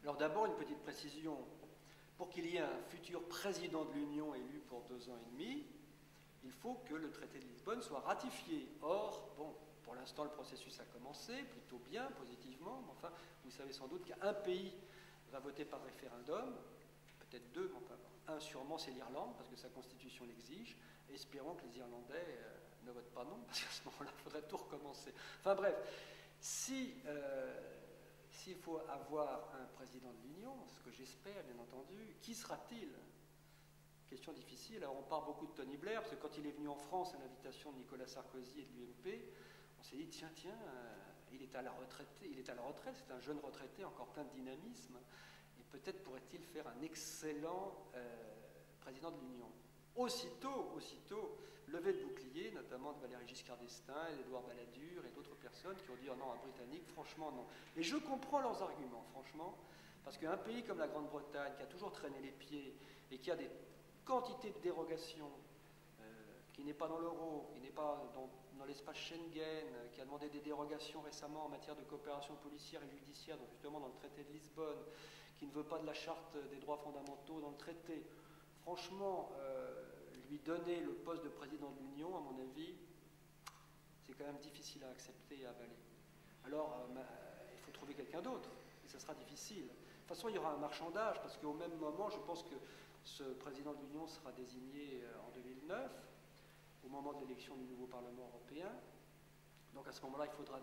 Alors d'abord, une petite précision. Pour qu'il y ait un futur président de l'Union élu pour 2 ans et demi, il faut que le traité de Lisbonne soit ratifié. Or, bon, pour l'instant, le processus a commencé, plutôt bien, positivement, mais enfin, vous savez sans doute qu'un pays va voter par référendum, peut-être deux, mais enfin, un sûrement, c'est l'Irlande, parce que sa constitution l'exige. Espérons que les Irlandais ne votent pas non, parce qu'à ce moment-là, il faudrait tout recommencer. Enfin bref, s'il faut avoir un président de l'Union, ce que j'espère, bien entendu, qui sera-t-il? Question difficile. Alors on parle beaucoup de Tony Blair, parce que quand il est venu en France à l'invitation de Nicolas Sarkozy et de l'UMP, on s'est dit, tiens, il est à la retraite, c'est un jeune retraité encore plein de dynamisme, et peut-être pourrait-il faire un excellent président de l'Union. Aussitôt, levé de bouclier, notamment de Valéry Giscard d'Estaing, d'Édouard Balladur et d'autres personnes qui ont dit, oh non, un Britannique, franchement, non. Et je comprends leurs arguments, franchement, parce qu'un pays comme la Grande-Bretagne, qui a toujours traîné les pieds et qui a des quantités de dérogations, qui n'est pas dans l'euro, qui n'est pas dans l'espace Schengen, qui a demandé des dérogations récemment en matière de coopération policière et judiciaire, donc justement dans le traité de Lisbonne, qui ne veut pas de la charte des droits fondamentaux dans le traité. Franchement, lui donner le poste de président de l'Union, à mon avis, c'est quand même difficile à accepter et à avaler. Alors, il faut trouver quelqu'un d'autre, et ça sera difficile. De toute façon, il y aura un marchandage, parce qu'au même moment, je pense que ce président de l'Union sera désigné en 2009, au moment de l'élection du nouveau Parlement européen. Donc à ce moment-là, il faudra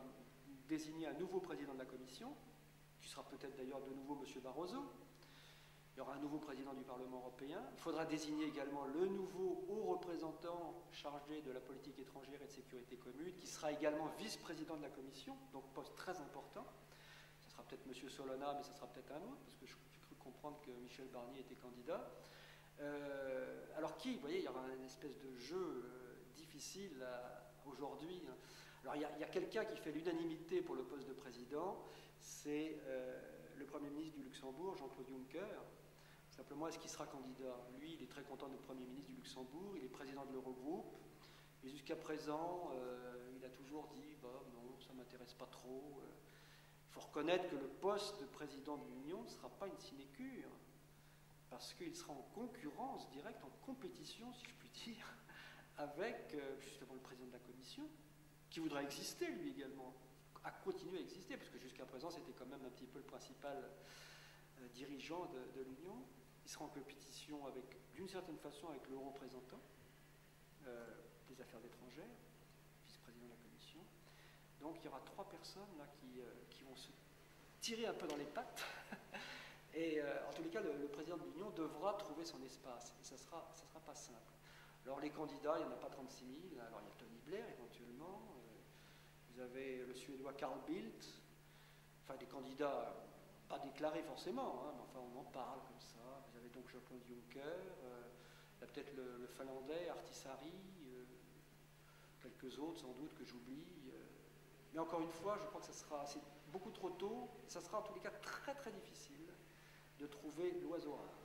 désigner un nouveau président de la Commission, qui sera peut-être d'ailleurs de nouveau M. Barroso. Il y aura un nouveau président du Parlement européen. Il faudra désigner également le nouveau haut représentant chargé de la politique étrangère et de sécurité commune, qui sera également vice-président de la Commission, donc poste très important. Ce sera peut-être M. Solana, mais ce sera peut-être un autre, parce que j'ai cru comprendre que Michel Barnier était candidat. Alors qui, vous voyez, il y aura une espèce de jeu difficile aujourd'hui. Alors il y a quelqu'un qui fait l'unanimité pour le poste de président, c'est le Premier ministre du Luxembourg, Jean-Claude Juncker. Simplement, est-ce qu'il sera candidat? Lui, il est très content d'être Premier ministre du Luxembourg, il est président de l'Eurogroupe, et jusqu'à présent, il a toujours dit, bah, non, ça ne m'intéresse pas trop. Il faut reconnaître que le poste de président de l'Union ne sera pas une sinécure, parce qu'il sera en concurrence directe, en compétition, si je puis dire, avec justement le président de la Commission, qui voudra exister lui également, à continuer à exister, parce que jusqu'à présent c'était quand même un petit peu le principal dirigeant de l'Union. Il sera en compétition d'une certaine façon avec le haut représentant des affaires étrangères, vice-président de la Commission. Donc il y aura 3 personnes là qui vont se tirer un peu dans les pattes. Et en tous les cas, le président de l'Union devra trouver son espace. Et ça sera pas simple. Alors les candidats, il n'y en a pas 36 000. Alors il y a Tony Blair éventuellement. Vous avez le Suédois Carl Bildt. Enfin des candidats pas déclarés forcément, hein, mais enfin on en parle comme ça. Vous avez donc Jean-Claude Juncker. Il y a peut-être le Finlandais Ahtisaari. Quelques autres sans doute que j'oublie. Mais encore une fois, je crois que c'est beaucoup trop tôt. Et ça sera en tous les cas très très difficile de trouver l'oiseau rare.